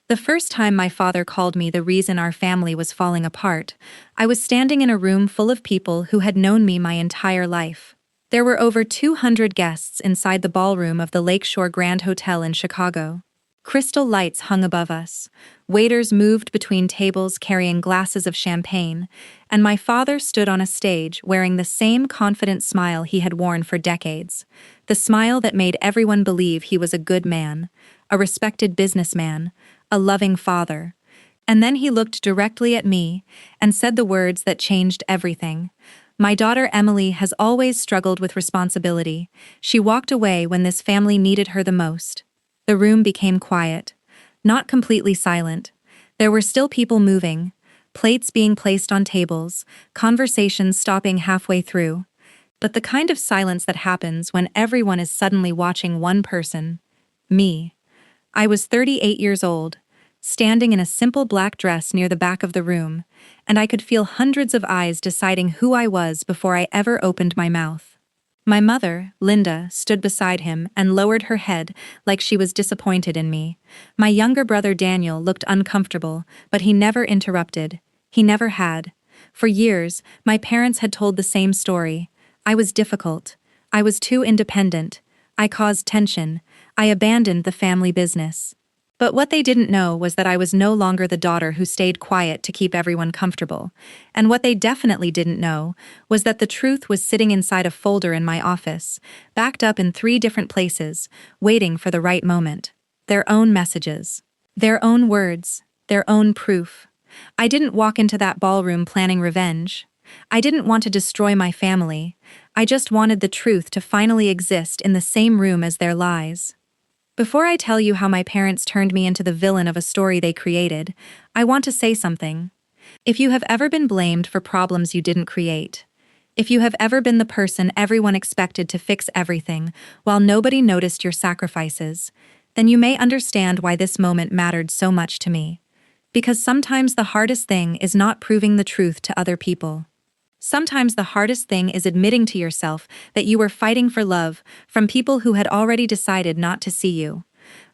The first time my father called me the reason our family was falling apart, I was standing in a room full of people who had known me my entire life. There were over 200 guests inside the ballroom of the Lakeshore Grand Hotel in Chicago. Crystal lights hung above us. Waiters moved between tables carrying glasses of champagne, and my father stood on a stage wearing the same confident smile he had worn for decades. The smile that made everyone believe he was a good man, a respected businessman, a loving father. And then he looked directly at me and said the words that changed everything. My daughter Emily has always struggled with responsibility. She walked away when this family needed her the most. The room became quiet. Not completely silent. There were still people moving, plates being placed on tables, conversations stopping halfway through. But the kind of silence that happens when everyone is suddenly watching one person. Me. I was 38 years old, standing in a simple black dress near the back of the room, and I could feel hundreds of eyes deciding who I was before I ever opened my mouth. My mother, Linda, stood beside him and lowered her head like she was disappointed in me. My younger brother Daniel looked uncomfortable, but he never interrupted. He never had. For years, my parents had told the same story. I was difficult. I was too independent. I caused tension. I abandoned the family business. But what they didn't know was that I was no longer the daughter who stayed quiet to keep everyone comfortable. And what they definitely didn't know was that the truth was sitting inside a folder in my office, backed up in 3 different places, waiting for the right moment. Their own messages. Their own words. Their own proof. I didn't walk into that ballroom planning revenge. I didn't want to destroy my family. I just wanted the truth to finally exist in the same room as their lies. Before I tell you how my parents turned me into the villain of a story they created, I want to say something. If you have ever been blamed for problems you didn't create, if you have ever been the person everyone expected to fix everything while nobody noticed your sacrifices, then you may understand why this moment mattered so much to me. Because sometimes the hardest thing is not proving the truth to other people. Sometimes the hardest thing is admitting to yourself that you were fighting for love from people who had already decided not to see you.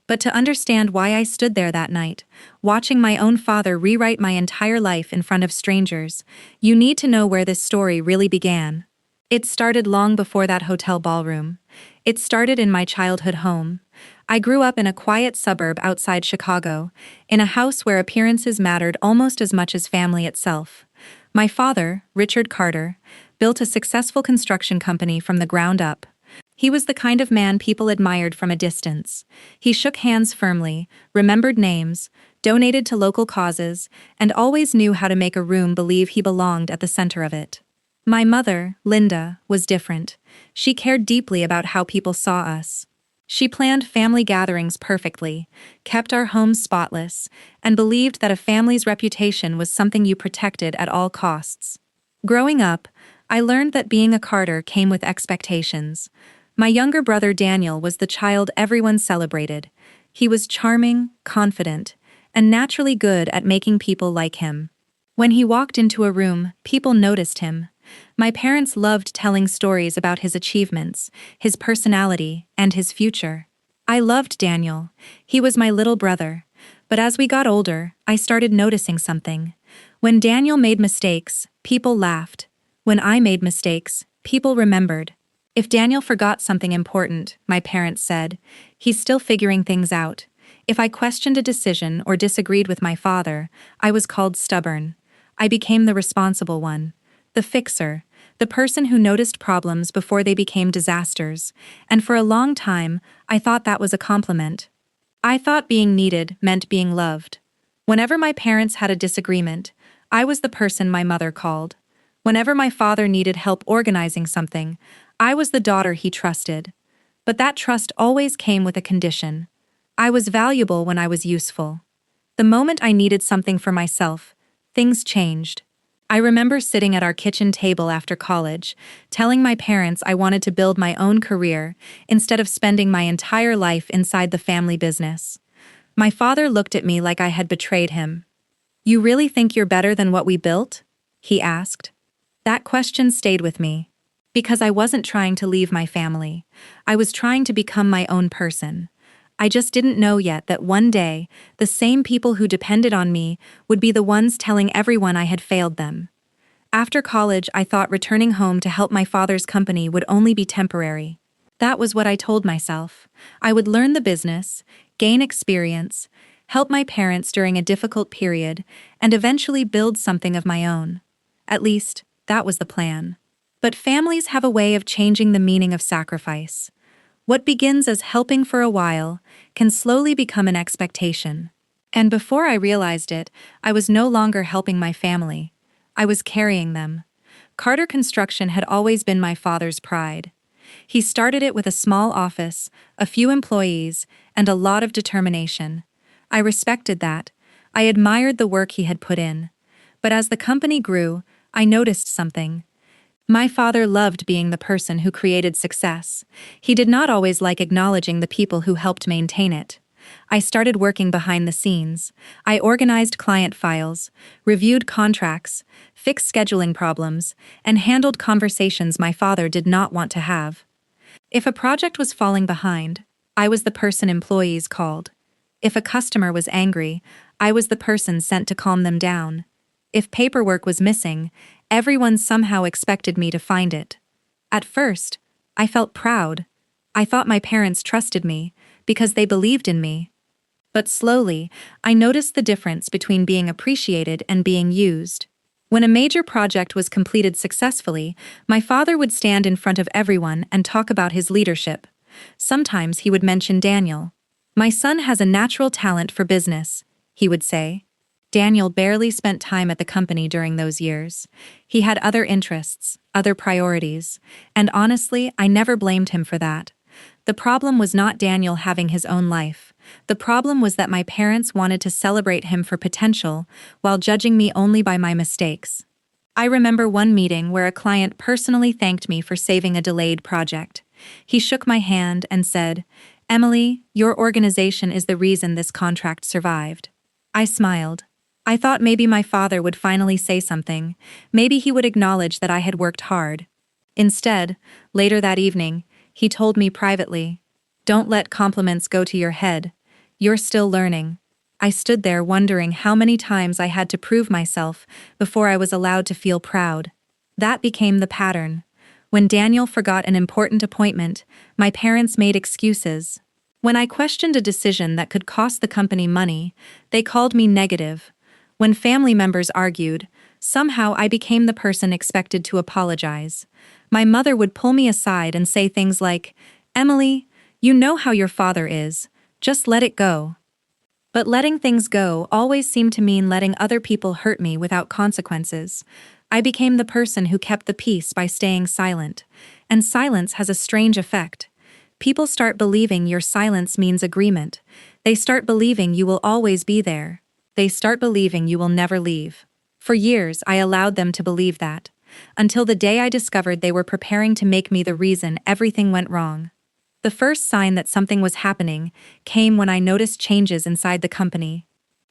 But to understand why I stood there that night, watching my own father rewrite my entire life in front of strangers, you need to know where this story really began. It started long before that hotel ballroom. It started in my childhood home. I grew up in a quiet suburb outside Chicago, in a house where appearances mattered almost as much as family itself. My father, Richard Carter, built a successful construction company from the ground up. He was the kind of man people admired from a distance. He shook hands firmly, remembered names, donated to local causes, and always knew how to make a room believe he belonged at the center of it. My mother, Linda, was different. She cared deeply about how people saw us. She planned family gatherings perfectly, kept our homes spotless, and believed that a family's reputation was something you protected at all costs. Growing up, I learned that being a Carter came with expectations. My younger brother Daniel was the child everyone celebrated. He was charming, confident, and naturally good at making people like him. When he walked into a room, people noticed him. My parents loved telling stories about his achievements, his personality, and his future. I loved Daniel. He was my little brother. But as we got older, I started noticing something. When Daniel made mistakes, people laughed. When I made mistakes, people remembered. If Daniel forgot something important, my parents said, he's still figuring things out. If I questioned a decision or disagreed with my father, I was called stubborn. I became the responsible one. The fixer, the person who noticed problems before they became disasters, and for a long time, I thought that was a compliment. I thought being needed meant being loved. Whenever my parents had a disagreement, I was the person my mother called. Whenever my father needed help organizing something, I was the daughter he trusted. But that trust always came with a condition. I was valuable when I was useful. The moment I needed something for myself, things changed. I remember sitting at our kitchen table after college, telling my parents I wanted to build my own career instead of spending my entire life inside the family business. My father looked at me like I had betrayed him. "You really think you're better than what we built?" he asked. That question stayed with me. Because I wasn't trying to leave my family. I was trying to become my own person. I just didn't know yet that one day, the same people who depended on me would be the ones telling everyone I had failed them. After college, I thought returning home to help my father's company would only be temporary. That was what I told myself. I would learn the business, gain experience, help my parents during a difficult period, and eventually build something of my own. At least, that was the plan. But families have a way of changing the meaning of sacrifice. What begins as helping for a while can slowly become an expectation. And before I realized it, I was no longer helping my family. I was carrying them. Carter Construction had always been my father's pride. He started it with a small office, a few employees, and a lot of determination. I respected that. I admired the work he had put in. But as the company grew, I noticed something. My father loved being the person who created success. He did not always like acknowledging the people who helped maintain it. I started working behind the scenes. I organized client files, reviewed contracts, fixed scheduling problems, and handled conversations my father did not want to have. If a project was falling behind, I was the person employees called. If a customer was angry, I was the person sent to calm them down. If paperwork was missing, everyone somehow expected me to find it. At first, I felt proud. I thought my parents trusted me because they believed in me. But slowly, I noticed the difference between being appreciated and being used. When a major project was completed successfully, my father would stand in front of everyone and talk about his leadership. Sometimes he would mention Daniel. "My son has a natural talent for business," he would say. Daniel barely spent time at the company during those years. He had other interests, other priorities, and honestly, I never blamed him for that. The problem was not Daniel having his own life. The problem was that my parents wanted to celebrate him for potential while judging me only by my mistakes. I remember one meeting where a client personally thanked me for saving a delayed project. He shook my hand and said, "Emily, your organization is the reason this contract survived." I smiled. I thought maybe my father would finally say something. Maybe he would acknowledge that I had worked hard. Instead, later that evening, he told me privately, "Don't let compliments go to your head. You're still learning." I stood there wondering how many times I had to prove myself before I was allowed to feel proud. That became the pattern. When Daniel forgot an important appointment, my parents made excuses. When I questioned a decision that could cost the company money, they called me negative. When family members argued, somehow I became the person expected to apologize. My mother would pull me aside and say things like, "Emily, you know how your father is. Just let it go." But letting things go always seemed to mean letting other people hurt me without consequences. I became the person who kept the peace by staying silent. And silence has a strange effect. People start believing your silence means agreement. They start believing you will always be there. They start believing you will never leave. For years, I allowed them to believe that, until the day I discovered they were preparing to make me the reason everything went wrong. The first sign that something was happening came when I noticed changes inside the company.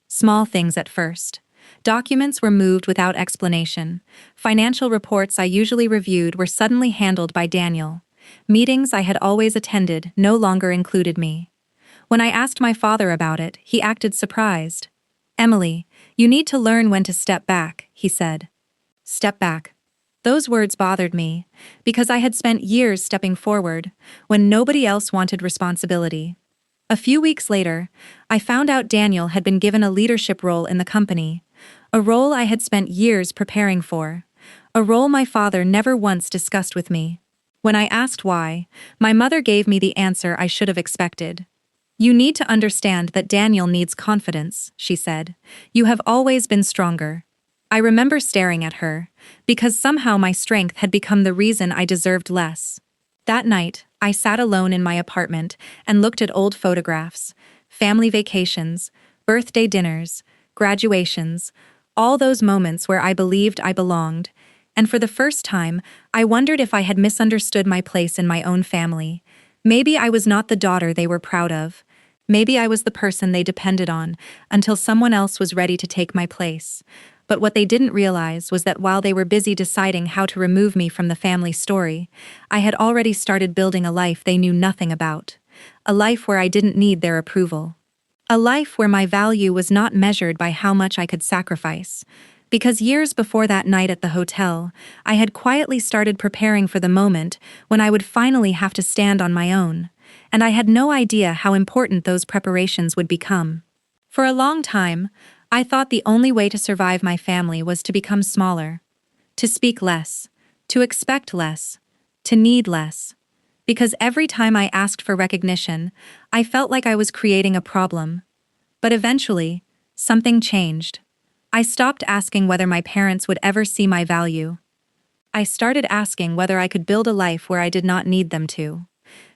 Small things at first. Documents were moved without explanation. Financial reports I usually reviewed were suddenly handled by Daniel. Meetings I had always attended no longer included me. When I asked my father about it, he acted surprised. "Emily, you need to learn when to step back," he said. Step back. Those words bothered me, because I had spent years stepping forward, when nobody else wanted responsibility. A few weeks later, I found out Daniel had been given a leadership role in the company, a role I had spent years preparing for, a role my father never once discussed with me. When I asked why, my mother gave me the answer I should have expected. "You need to understand that Daniel needs confidence," she said. "You have always been stronger." I remember staring at her, because somehow my strength had become the reason I deserved less. That night, I sat alone in my apartment and looked at old photographs, family vacations, birthday dinners, graduations, all those moments where I believed I belonged, and for the first time, I wondered if I had misunderstood my place in my own family. Maybe I was not the daughter they were proud of. Maybe I was the person they depended on until someone else was ready to take my place. But what they didn't realize was that while they were busy deciding how to remove me from the family story, I had already started building a life they knew nothing about. a life where I didn't need their approval. A life where my value was not measured by how much I could sacrifice. Because years before that night at the hotel, I had quietly started preparing for the moment when I would finally have to stand on my own, and I had no idea how important those preparations would become. For a long time, I thought the only way to survive my family was to become smaller, to speak less, to expect less, to need less. Because every time I asked for recognition, I felt like I was creating a problem. But eventually, something changed. I stopped asking whether my parents would ever see my value. I started asking whether I could build a life where I did not need them to.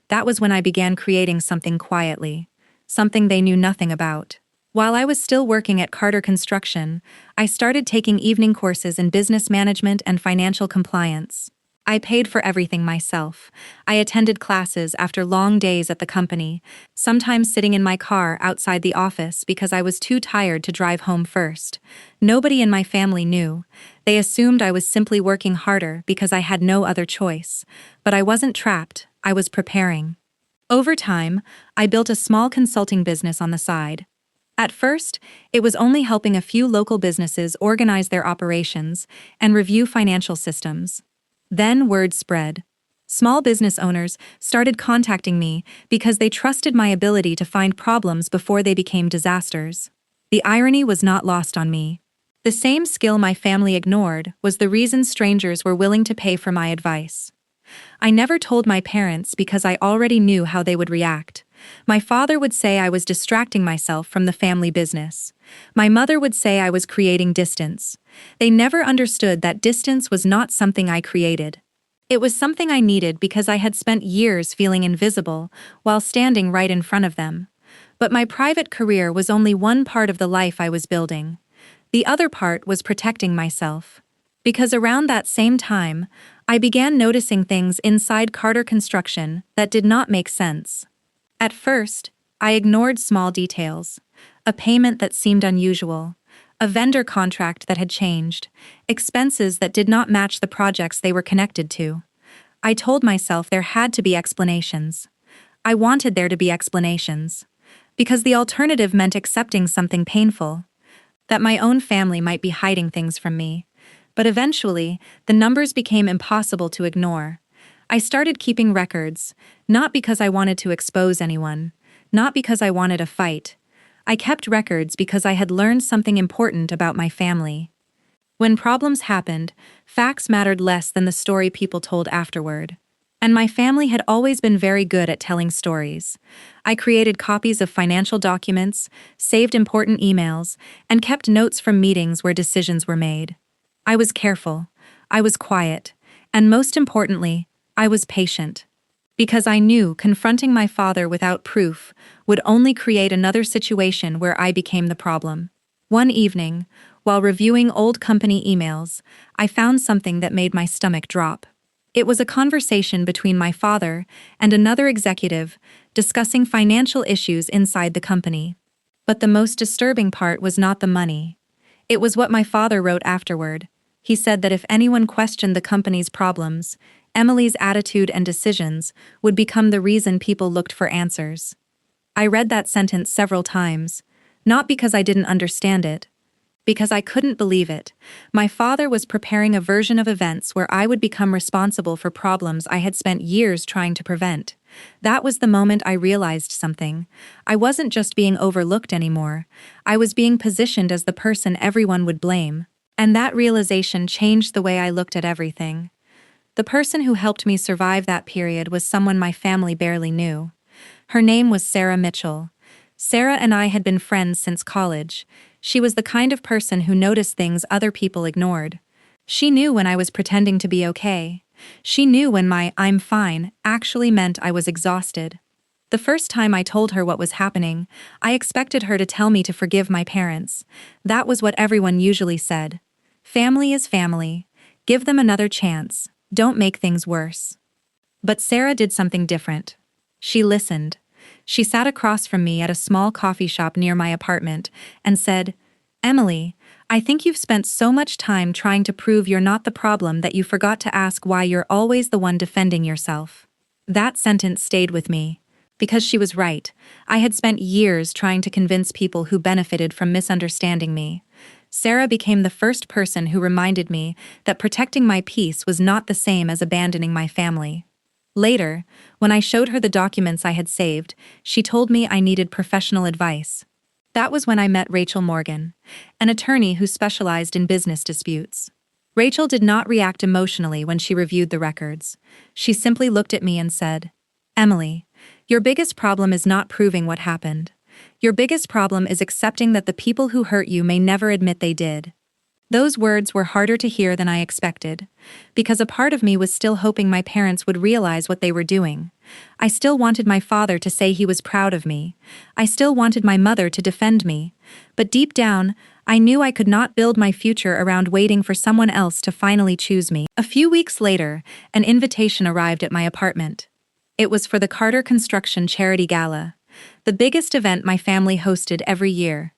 That was when I began creating something quietly, something they knew nothing about. While I was still working at Carter Construction, I started taking evening courses in business management and financial compliance. I paid for everything myself. I attended classes after long days at the company, sometimes sitting in my car outside the office because I was too tired to drive home first. Nobody in my family knew. They assumed I was simply working harder because I had no other choice. But I wasn't trapped, I was preparing. Over time, I built a small consulting business on the side. At first, it was only helping a few local businesses organize their operations and review financial systems. Then word spread. Small business owners started contacting me because they trusted my ability to find problems before they became disasters. The irony was not lost on me. The same skill my family ignored was the reason strangers were willing to pay for my advice. I never told my parents because I already knew how they would react. My father would say I was distracting myself from the family business. My mother would say I was creating distance. They never understood that distance was not something I created. It was something I needed because I had spent years feeling invisible while standing right in front of them. But my private career was only one part of the life I was building. The other part was protecting myself. Because around that same time, I began noticing things inside Carter Construction that did not make sense. At first, I ignored small details, a payment that seemed unusual, a vendor contract that had changed, expenses that did not match the projects they were connected to. I told myself there had to be explanations. I wanted there to be explanations, because the alternative meant accepting something painful, that my own family might be hiding things from me. But eventually, the numbers became impossible to ignore. I started keeping records, not because I wanted to expose anyone, not because I wanted a fight. I kept records because I had learned something important about my family. When problems happened, facts mattered less than the story people told afterward. And my family had always been very good at telling stories. I created copies of financial documents, saved important emails, and kept notes from meetings where decisions were made. I was careful, I was quiet, and most importantly, I was patient. Because I knew confronting my father without proof would only create another situation where I became the problem. One evening, while reviewing old company emails, I found something that made my stomach drop. It was a conversation between my father and another executive discussing financial issues inside the company. But the most disturbing part was not the money. It was what my father wrote afterward. He said that if anyone questioned the company's problems, Emily's attitude and decisions would become the reason people looked for answers. I read that sentence several times, not because I didn't understand it, because I couldn't believe it. My father was preparing a version of events where I would become responsible for problems I had spent years trying to prevent. That was the moment I realized something. I wasn't just being overlooked anymore. I was being positioned as the person everyone would blame. And that realization changed the way I looked at everything. The person who helped me survive that period was someone my family barely knew. Her name was Sarah Mitchell. Sarah and I had been friends since college. She was the kind of person who noticed things other people ignored. She knew when I was pretending to be okay. She knew when my "I'm fine" actually meant I was exhausted. The first time I told her what was happening, I expected her to tell me to forgive my parents. That was what everyone usually said. Family is family. Give them another chance. Don't make things worse. But Sarah did something different. She listened. She sat across from me at a small coffee shop near my apartment and said, "Emily, I think you've spent so much time trying to prove you're not the problem that you forgot to ask why you're always the one defending yourself." That sentence stayed with me. Because she was right. I had spent years trying to convince people who benefited from misunderstanding me. Sarah became the first person who reminded me that protecting my peace was not the same as abandoning my family. Later, when I showed her the documents I had saved, she told me I needed professional advice. That was when I met Rachel Morgan, an attorney who specialized in business disputes. Rachel did not react emotionally when she reviewed the records. She simply looked at me and said, "Emily, your biggest problem is not proving what happened. Your biggest problem is accepting that the people who hurt you may never admit they did." Those words were harder to hear than I expected, because a part of me was still hoping my parents would realize what they were doing. I still wanted my father to say he was proud of me. I still wanted my mother to defend me. But deep down, I knew I could not build my future around waiting for someone else to finally choose me. A few weeks later, an invitation arrived at my apartment. It was for the Carter Construction Charity Gala, the biggest event my family hosted every year.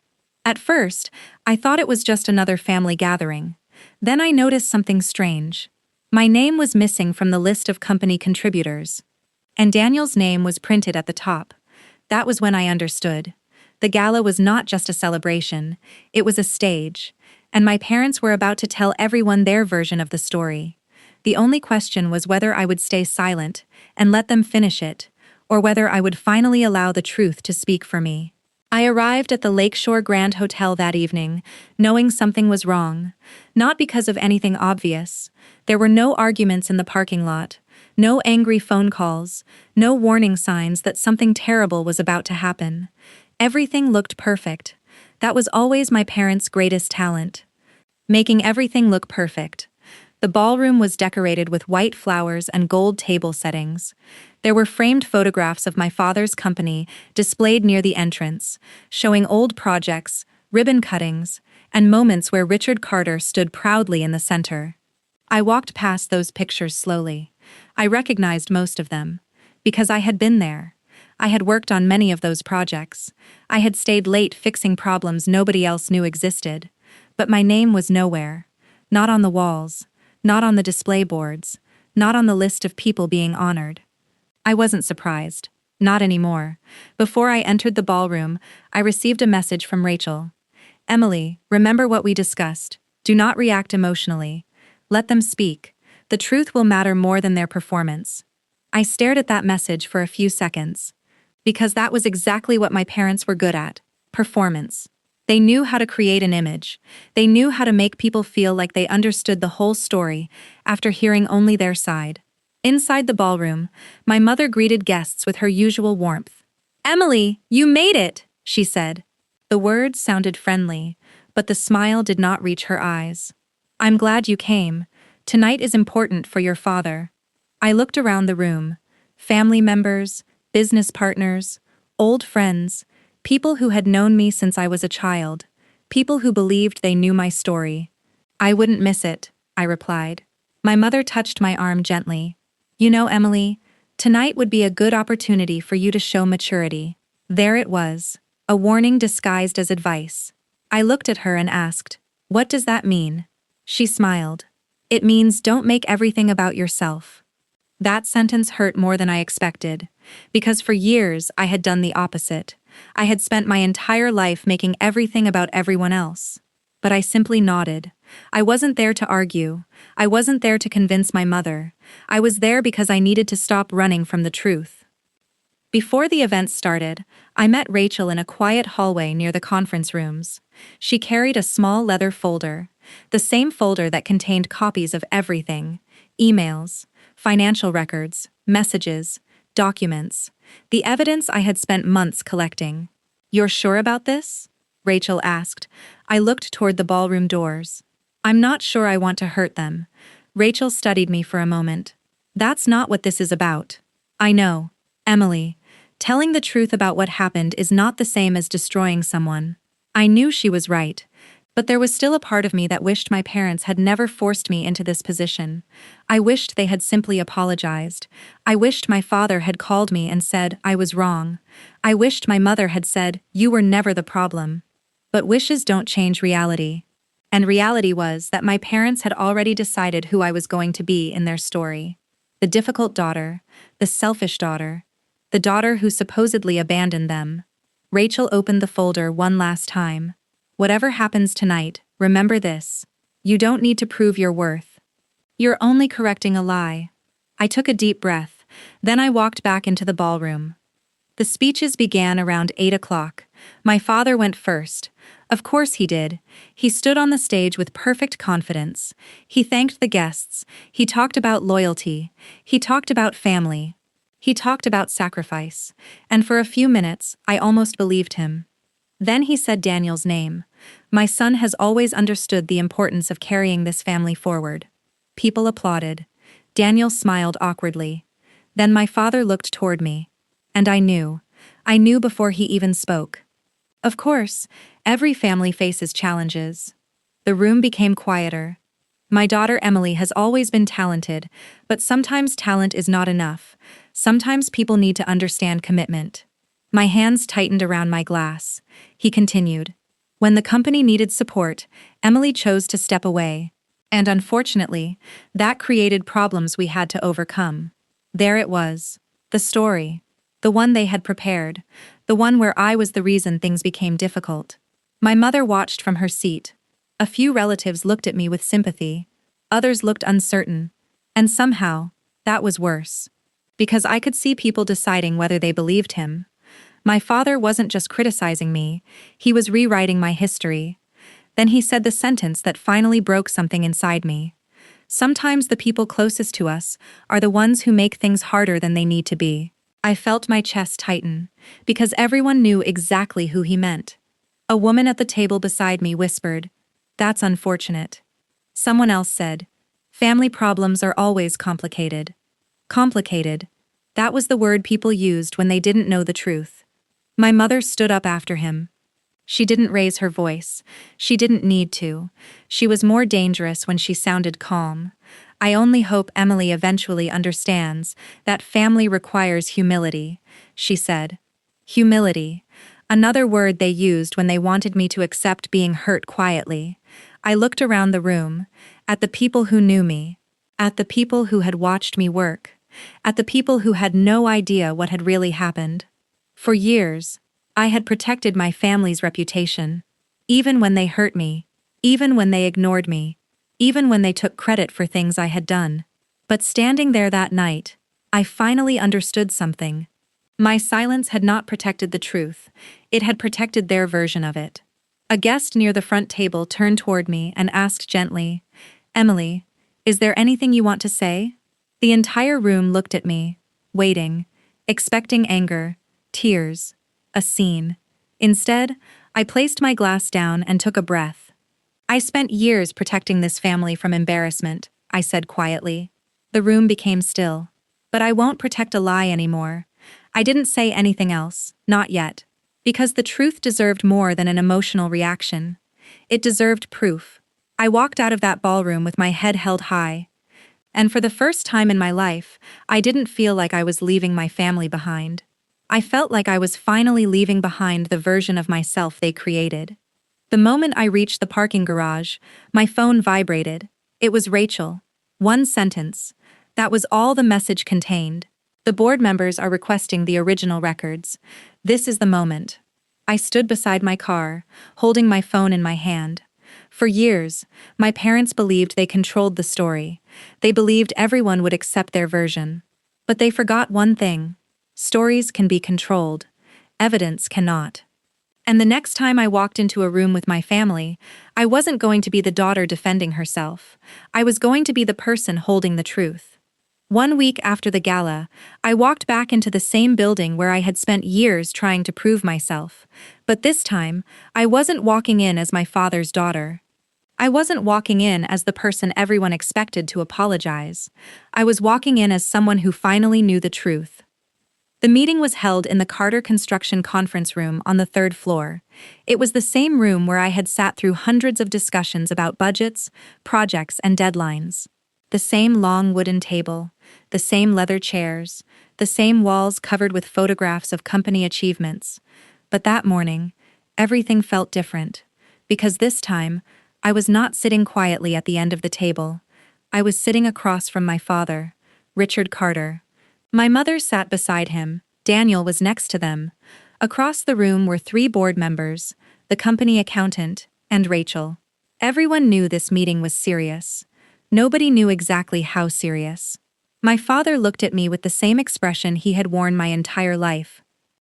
At first, I thought it was just another family gathering. Then I noticed something strange. My name was missing from the list of company contributors. And Daniel's name was printed at the top. That was when I understood. The gala was not just a celebration, it was a stage. And my parents were about to tell everyone their version of the story. The only question was whether I would stay silent and let them finish it, or whether I would finally allow the truth to speak for me. I arrived at the Lakeshore Grand Hotel that evening, knowing something was wrong. Not because of anything obvious. There were no arguments in the parking lot, no angry phone calls, no warning signs that something terrible was about to happen. Everything looked perfect. That was always my parents' greatest talent. Making everything look perfect. The ballroom was decorated with white flowers and gold table settings. There were framed photographs of my father's company displayed near the entrance, showing old projects, ribbon cuttings, and moments where Richard Carter stood proudly in the center. I walked past those pictures slowly. I recognized most of them, because I had been there. I had worked on many of those projects. I had stayed late fixing problems nobody else knew existed. But my name was nowhere. Not on the walls. Not on the display boards. Not on the list of people being honored. I wasn't surprised. Not anymore. Before I entered the ballroom, I received a message from Rachel. "Emily, remember what we discussed. Do not react emotionally. Let them speak. The truth will matter more than their performance." I stared at that message for a few seconds. Because that was exactly what my parents were good at. Performance. They knew how to create an image. They knew how to make people feel like they understood the whole story after hearing only their side. Inside the ballroom, my mother greeted guests with her usual warmth. "Emily, you made it," she said. The words sounded friendly, but the smile did not reach her eyes. "I'm glad you came. Tonight is important for your father." I looked around the room. Family members, business partners, old friends, people who had known me since I was a child, people who believed they knew my story. "I wouldn't miss it," I replied. My mother touched my arm gently. "You know, Emily, tonight would be a good opportunity for you to show maturity." There it was, a warning disguised as advice. I looked at her and asked, "What does that mean?" She smiled. "It means don't make everything about yourself." That sentence hurt more than I expected, because for years I had done the opposite. I had spent my entire life making everything about everyone else. But I simply nodded. I wasn't there to argue. I wasn't there to convince my mother. I was there because I needed to stop running from the truth. Before the event started, I met Rachel in a quiet hallway near the conference rooms. She carried a small leather folder, the same folder that contained copies of everything: emails, financial records, messages, documents, the evidence I had spent months collecting. "You're sure about this?" Rachel asked. I looked toward the ballroom doors. "I'm not sure I want to hurt them." Rachel studied me for a moment. "That's not what this is about." "I know. Emily, telling the truth about what happened is not the same as destroying someone." I knew she was right, but there was still a part of me that wished my parents had never forced me into this position. I wished they had simply apologized. I wished my father had called me and said I was wrong. I wished my mother had said, "You were never the problem." But wishes don't change reality. And reality was that my parents had already decided who I was going to be in their story. The difficult daughter, the selfish daughter, The daughter who supposedly abandoned them. Rachel opened the folder one last time. Whatever happens tonight, remember this. You don't need to prove your worth. You're only correcting a lie. I took a deep breath, then I walked back into the ballroom. The speeches began around 8 o'clock. My father went first. Of course he did. He stood on the stage with perfect confidence. He thanked the guests. He talked about loyalty. He talked about family. He talked about sacrifice. And for a few minutes, I almost believed him. Then he said Daniel's name. My son has always understood the importance of carrying this family forward. People applauded. Daniel smiled awkwardly. Then my father looked toward me. And I knew before he even spoke. Of course, every family faces challenges. The room became quieter. My daughter Emily has always been talented, but sometimes talent is not enough. Sometimes people need to understand commitment. My hands tightened around my glass. He continued. When the company needed support, Emily chose to step away. And unfortunately, that created problems we had to overcome. There it was. The story. The one they had prepared. The one where I was the reason things became difficult. My mother watched from her seat. A few relatives looked at me with sympathy. Others looked uncertain. And somehow, that was worse. Because I could see people deciding whether they believed him. My father wasn't just criticizing me, he was rewriting my history. Then he said the sentence that finally broke something inside me. Sometimes the people closest to us are the ones who make things harder than they need to be. I felt my chest tighten, because everyone knew exactly who he meant. A woman at the table beside me whispered, "That's unfortunate." Someone else said, "Family problems are always complicated." Complicated. That was the word people used when they didn't know the truth. My mother stood up after him. She didn't raise her voice. She didn't need to. She was more dangerous when she sounded calm. I only hope Emily eventually understands that family requires humility, she said. Humility. Another word they used when they wanted me to accept being hurt quietly. I looked around the room, at the people who knew me, at the people who had watched me work, at the people who had no idea what had really happened. For years, I had protected my family's reputation. Even when they hurt me, even when they ignored me, even when they took credit for things I had done. But standing there that night, I finally understood something. My silence had not protected the truth, it had protected their version of it. A guest near the front table turned toward me and asked gently, "Emily, is there anything you want to say?" The entire room looked at me, waiting, expecting anger, tears, a scene. Instead, I placed my glass down and took a breath. "I spent years protecting this family from embarrassment," I said quietly. The room became still. "But I won't protect a lie anymore." I didn't say anything else, not yet. Because the truth deserved more than an emotional reaction. It deserved proof. I walked out of that ballroom with my head held high. And for the first time in my life, I didn't feel like I was leaving my family behind. I felt like I was finally leaving behind the version of myself they created. The moment I reached the parking garage, my phone vibrated. It was Rachel. One sentence. That was all the message contained. "The board members are requesting the original records. This is the moment." I stood beside my car, holding my phone in my hand. For years, my parents believed they controlled the story. They believed everyone would accept their version. But they forgot one thing. Stories can be controlled. Evidence cannot. And the next time I walked into a room with my family, I wasn't going to be the daughter defending herself. I was going to be the person holding the truth. 1 week after the gala, I walked back into the same building where I had spent years trying to prove myself. But this time, I wasn't walking in as my father's daughter. I wasn't walking in as the person everyone expected to apologize. I was walking in as someone who finally knew the truth. The meeting was held in the Carter Construction Conference Room on the 3rd floor. It was the same room where I had sat through hundreds of discussions about budgets, projects, and deadlines. The same long wooden table, the same leather chairs, the same walls covered with photographs of company achievements. But that morning, everything felt different, because this time, I was not sitting quietly at the end of the table. I was sitting across from my father, Richard Carter. My mother sat beside him, Daniel was next to them. Across the room were 3 board members, the company accountant, and Rachel. Everyone knew this meeting was serious. Nobody knew exactly how serious. My father looked at me with the same expression he had worn my entire life.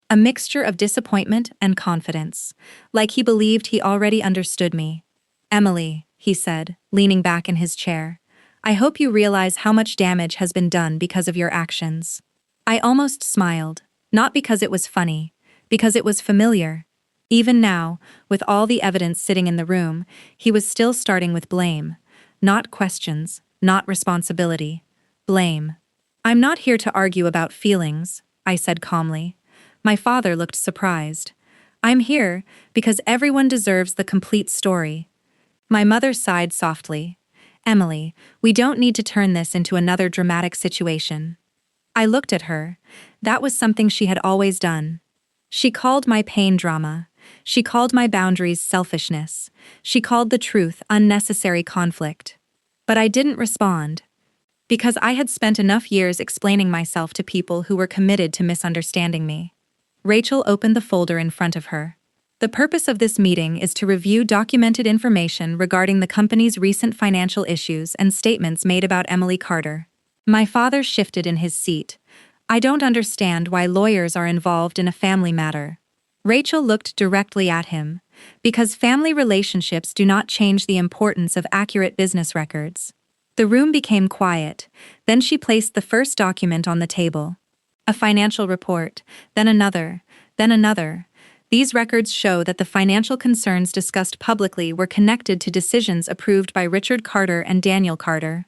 A mixture of disappointment and confidence, like he believed he already understood me. "Emily," he said, leaning back in his chair, "I hope you realize how much damage has been done because of your actions." I almost smiled, not because it was funny, because it was familiar. Even now, with all the evidence sitting in the room, he was still starting with blame. Not questions, not responsibility. Blame. "I'm not here to argue about feelings," I said calmly. My father looked surprised. "I'm here because everyone deserves the complete story." My mother sighed softly. "Emily, we don't need to turn this into another dramatic situation." I looked at her. That was something she had always done. She called my pain drama. She called my boundaries selfishness. She called the truth unnecessary conflict. But I didn't respond. Because I had spent enough years explaining myself to people who were committed to misunderstanding me. Rachel opened the folder in front of her. "The purpose of this meeting is to review documented information regarding the company's recent financial issues and statements made about Emily Carter." My father shifted in his seat. "I don't understand why lawyers are involved in a family matter." Rachel looked directly at him. "Because family relationships do not change the importance of accurate business records." The room became quiet. Then she placed the first document on the table. A financial report, then another, then another. These records show that the financial concerns discussed publicly were connected to decisions approved by Richard Carter and Daniel Carter.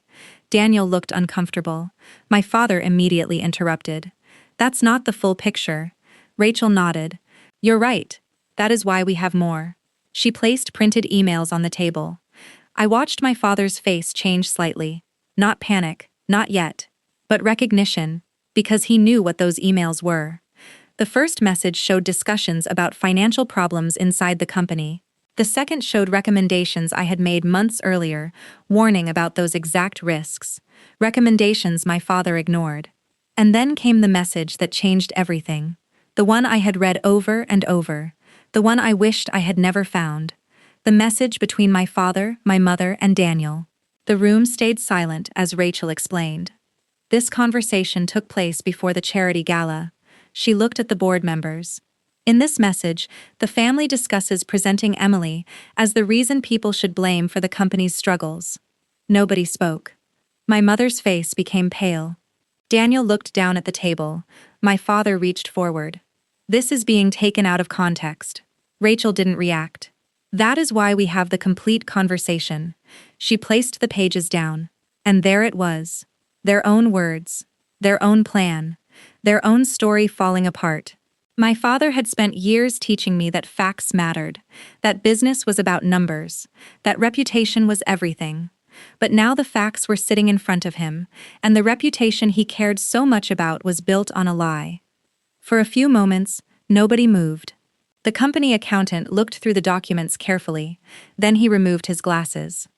Daniel looked uncomfortable. My father immediately interrupted. "That's not the full picture." Rachel nodded. "You're right. That is why we have more." She placed printed emails on the table. I watched my father's face change slightly. Not panic, not yet. But recognition, because he knew what those emails were. The first message showed discussions about financial problems inside the company. The second showed recommendations I had made months earlier, warning about those exact risks. Recommendations my father ignored. And then came the message that changed everything. The one I had read over and over. The one I wished I had never found. The message between my father, my mother, and Daniel. The room stayed silent as Rachel explained. This conversation took place before the charity gala. She looked at the board members. In this message, the family discusses presenting Emily as the reason people should blame for the company's struggles. Nobody spoke. My mother's face became pale. Daniel looked down at the table. My father reached forward. "This is being taken out of context." Rachel didn't react. "That is why we have the complete conversation." She placed the pages down. And there it was. Their own words. Their own plan. Their own story falling apart. My father had spent years teaching me that facts mattered, that business was about numbers, that reputation was everything. But now the facts were sitting in front of him, and the reputation he cared so much about was built on a lie. For a few moments, nobody moved. The company accountant looked through the documents carefully, then he removed his glasses.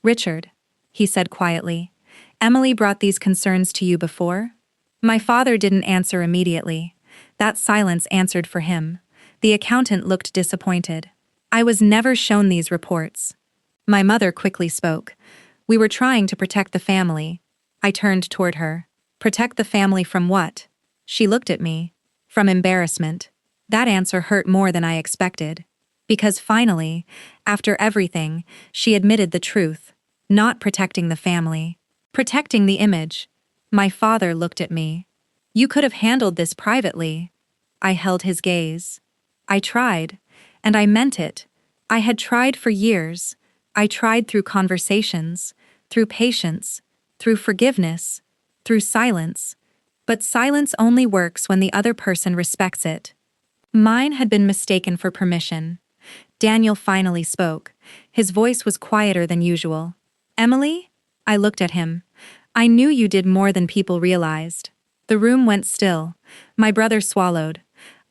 "Richard," he said quietly, "Emily brought these concerns to you before?" My father didn't answer immediately. That silence answered for him. The accountant looked disappointed. "I was never shown these reports." My mother quickly spoke. "We were trying to protect the family." I turned toward her. "Protect the family from what?" She looked at me. "From embarrassment." That answer hurt more than I expected. Because finally, after everything, she admitted the truth. Not protecting the family. Protecting the image. My father looked at me. "You could have handled this privately." I held his gaze. "I tried. And I meant it. I had tried for years. I tried through conversations, through patience, through forgiveness, through silence. But silence only works when the other person respects it." Mine had been mistaken for permission. Daniel finally spoke. His voice was quieter than usual. "Emily?" I looked at him. "I knew you did more than people realized." The room went still. My brother swallowed.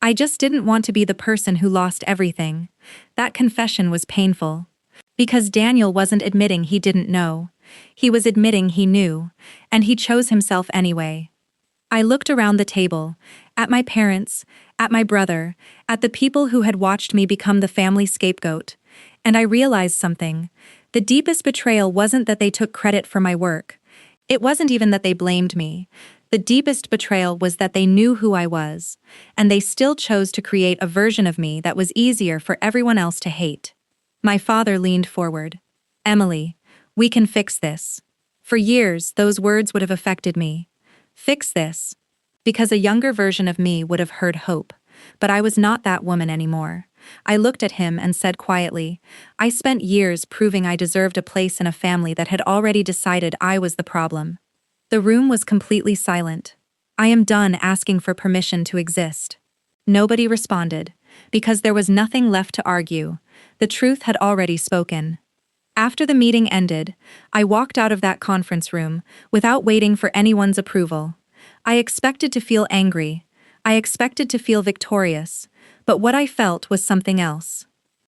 I just didn't want to be the person who lost everything. That confession was painful. Because Daniel wasn't admitting he didn't know. He was admitting he knew, and he chose himself anyway. I looked around the table, at my parents, at my brother, at the people who had watched me become the family scapegoat, and I realized something. The deepest betrayal wasn't that they took credit for my work. It wasn't even that they blamed me. The deepest betrayal was that they knew who I was, and they still chose to create a version of me that was easier for everyone else to hate. My father leaned forward. "Emily, we can fix this." For years, those words would have affected me. Fix this. Because a younger version of me would have heard hope. But I was not that woman anymore. I looked at him and said quietly, "I spent years proving I deserved a place in a family that had already decided I was the problem." The room was completely silent. I am done asking for permission to exist. Nobody responded, because there was nothing left to argue. The truth had already spoken. After the meeting ended, I walked out of that conference room without waiting for anyone's approval. I expected to feel angry. I expected to feel victorious. But what I felt was something else.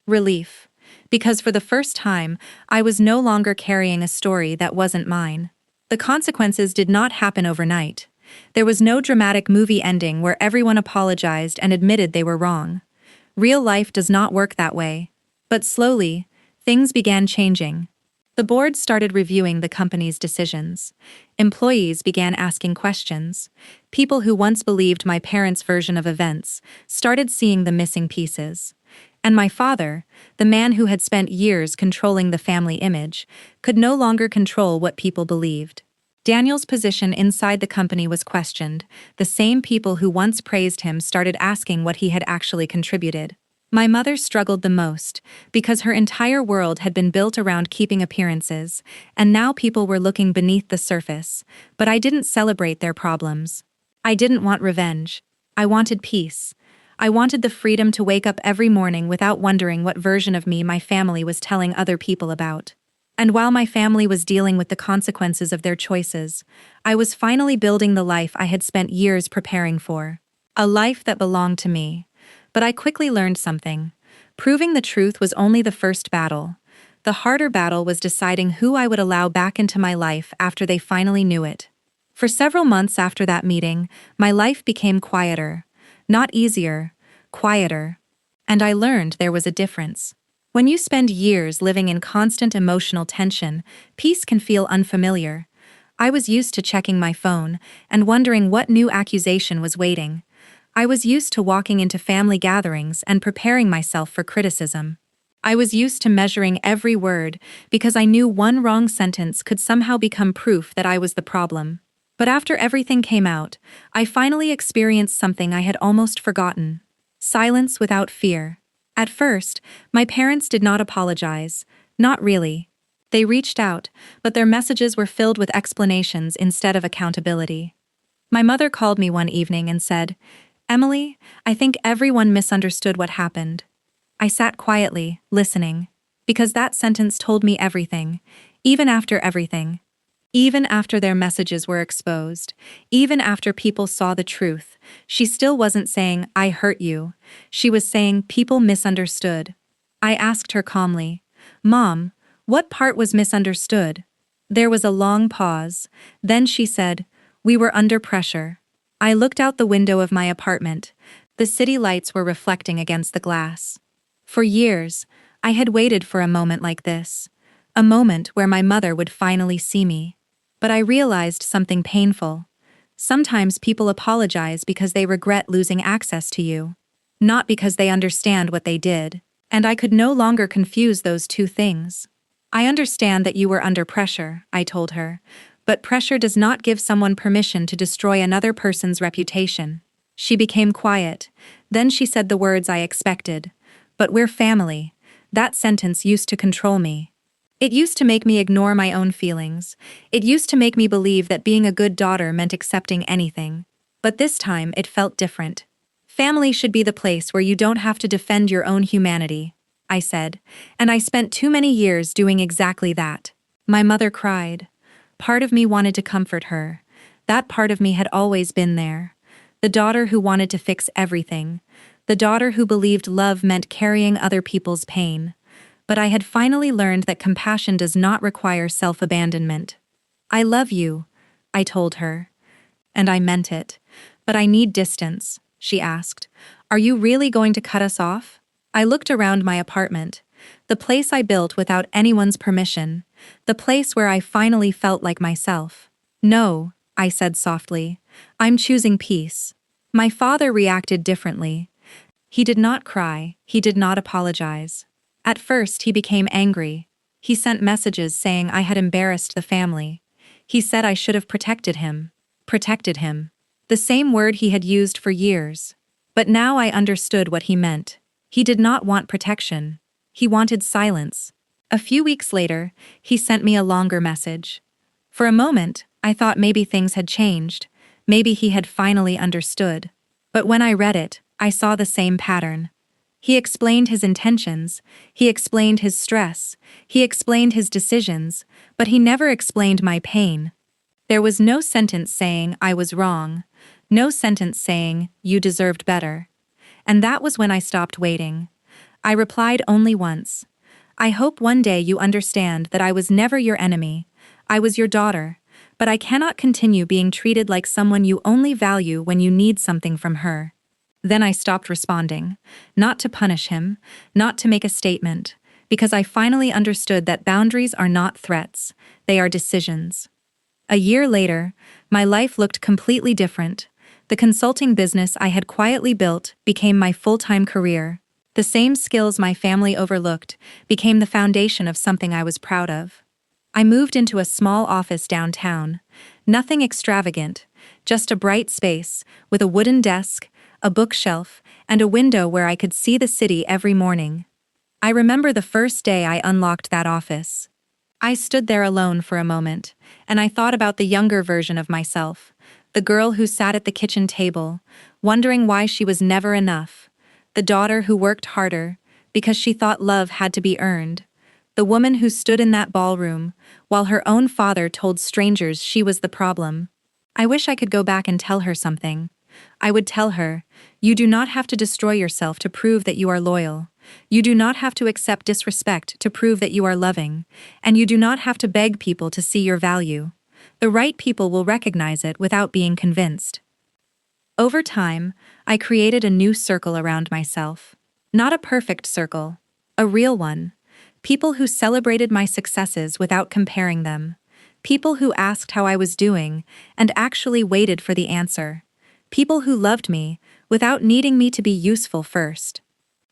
Relief. Because for the first time, I was no longer carrying a story that wasn't mine. The consequences did not happen overnight. There was no dramatic movie ending where everyone apologized and admitted they were wrong. Real life does not work that way. But slowly, things began changing. The board started reviewing the company's decisions. Employees began asking questions. People who once believed my parents' version of events started seeing the missing pieces. And my father, the man who had spent years controlling the family image, could no longer control what people believed. Daniel's position inside the company was questioned. The same people who once praised him started asking what he had actually contributed. My mother struggled the most, because her entire world had been built around keeping appearances, and now people were looking beneath the surface. But I didn't celebrate their problems. I didn't want revenge. I wanted peace. I wanted the freedom to wake up every morning without wondering what version of me my family was telling other people about. And while my family was dealing with the consequences of their choices, I was finally building the life I had spent years preparing for. A life that belonged to me. But I quickly learned something. Proving the truth was only the first battle. The harder battle was deciding who I would allow back into my life after they finally knew it. For several months after that meeting, my life became quieter. Not easier, quieter. And I learned there was a difference. When you spend years living in constant emotional tension, peace can feel unfamiliar. I was used to checking my phone and wondering what new accusation was waiting. I was used to walking into family gatherings and preparing myself for criticism. I was used to measuring every word because I knew one wrong sentence could somehow become proof that I was the problem. But after everything came out, I finally experienced something I had almost forgotten. Silence without fear. At first, my parents did not apologize. Not really. They reached out, but their messages were filled with explanations instead of accountability. My mother called me one evening and said, "Emily, I think everyone misunderstood what happened." I sat quietly, listening, because that sentence told me everything, even after everything. Even after their messages were exposed, even after people saw the truth, she still wasn't saying, "I hurt you." She was saying, "People misunderstood." I asked her calmly, "Mom, what part was misunderstood?" There was a long pause. Then she said, "We were under pressure." I looked out the window of my apartment. The city lights were reflecting against the glass. For years, I had waited for a moment like this. A moment where my mother would finally see me. But I realized something painful. Sometimes people apologize because they regret losing access to you. Not because they understand what they did. And I could no longer confuse those two things. "I understand that you were under pressure," I told her. "But pressure does not give someone permission to destroy another person's reputation." She became quiet. Then she said the words I expected. "But we're family." That sentence used to control me. It used to make me ignore my own feelings. It used to make me believe that being a good daughter meant accepting anything. But this time it felt different. "Family should be the place where you don't have to defend your own humanity," I said. And I spent too many years doing exactly that. My mother cried. Part of me wanted to comfort her. That part of me had always been there. The daughter who wanted to fix everything. The daughter who believed love meant carrying other people's pain. But I had finally learned that compassion does not require self-abandonment. "I love you," I told her. And I meant it. "But I need distance," she asked. "Are you really going to cut us off?" I looked around my apartment, the place I built without anyone's permission, the place where I finally felt like myself. "No," I said softly. "I'm choosing peace." My father reacted differently. He did not cry, he did not apologize. At first, he became angry. He sent messages saying I had embarrassed the family. He said I should have protected him. Protected him. The same word he had used for years. But now I understood what he meant. He did not want protection. He wanted silence. A few weeks later, he sent me a longer message. For a moment, I thought maybe things had changed. Maybe he had finally understood. But when I read it, I saw the same pattern. He explained his intentions, he explained his stress, he explained his decisions, but he never explained my pain. There was no sentence saying I was wrong, no sentence saying you deserved better. And that was when I stopped waiting. I replied only once. "I hope one day you understand that I was never your enemy. I was your daughter, but I cannot continue being treated like someone you only value when you need something from her." Then I stopped responding, not to punish him, not to make a statement, because I finally understood that boundaries are not threats, they are decisions. A year later, my life looked completely different. The consulting business I had quietly built became my full-time career. The same skills my family overlooked became the foundation of something I was proud of. I moved into a small office downtown. Nothing extravagant, just a bright space with a wooden desk, a bookshelf, and a window where I could see the city every morning. I remember the first day I unlocked that office. I stood there alone for a moment, and I thought about the younger version of myself, the girl who sat at the kitchen table, wondering why she was never enough, the daughter who worked harder because she thought love had to be earned, the woman who stood in that ballroom while her own father told strangers she was the problem. I wish I could go back and tell her something. I would tell her, "You do not have to destroy yourself to prove that you are loyal. You do not have to accept disrespect to prove that you are loving, and you do not have to beg people to see your value. The right people will recognize it without being convinced." Over time, I created a new circle around myself. Not a perfect circle, a real one. People who celebrated my successes without comparing them. People who asked how I was doing and actually waited for the answer. People who loved me without needing me to be useful first.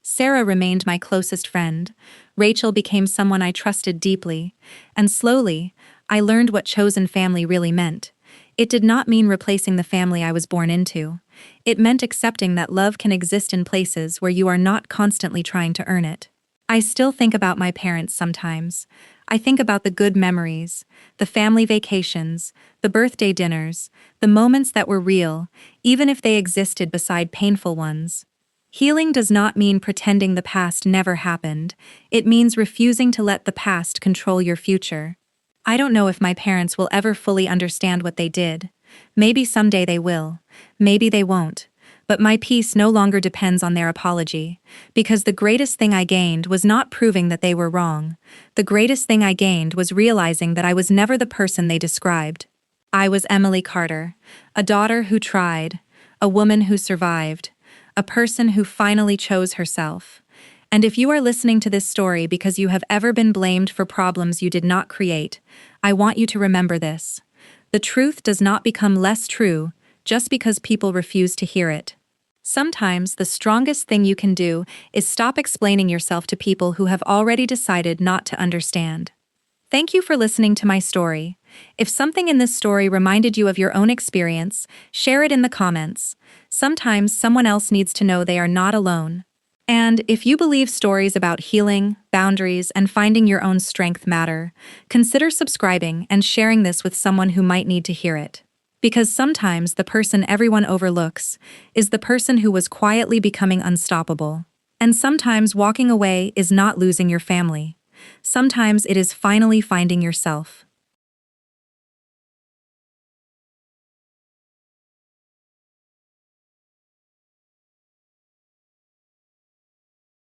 Sarah remained my closest friend. Rachel became someone I trusted deeply. And slowly, I learned what chosen family really meant. It did not mean replacing the family I was born into. It meant accepting that love can exist in places where you are not constantly trying to earn it. I still think about my parents sometimes. I think about the good memories, the family vacations, the birthday dinners, the moments that were real, even if they existed beside painful ones. Healing does not mean pretending the past never happened. It means refusing to let the past control your future. I don't know if my parents will ever fully understand what they did. Maybe someday they will. Maybe they won't. But my peace no longer depends on their apology, because the greatest thing I gained was not proving that they were wrong. The greatest thing I gained was realizing that I was never the person they described. I was Emily Carter, a daughter who tried, a woman who survived, a person who finally chose herself. And if you are listening to this story because you have ever been blamed for problems you did not create, I want you to remember this. The truth does not become less true just because people refuse to hear it. Sometimes the strongest thing you can do is stop explaining yourself to people who have already decided not to understand. Thank you for listening to my story. If something in this story reminded you of your own experience, share it in the comments. Sometimes someone else needs to know they are not alone. And if you believe stories about healing, boundaries, and finding your own strength matter, consider subscribing and sharing this with someone who might need to hear it. Because sometimes the person everyone overlooks is the person who was quietly becoming unstoppable. And sometimes walking away is not losing your family. Sometimes it is finally finding yourself.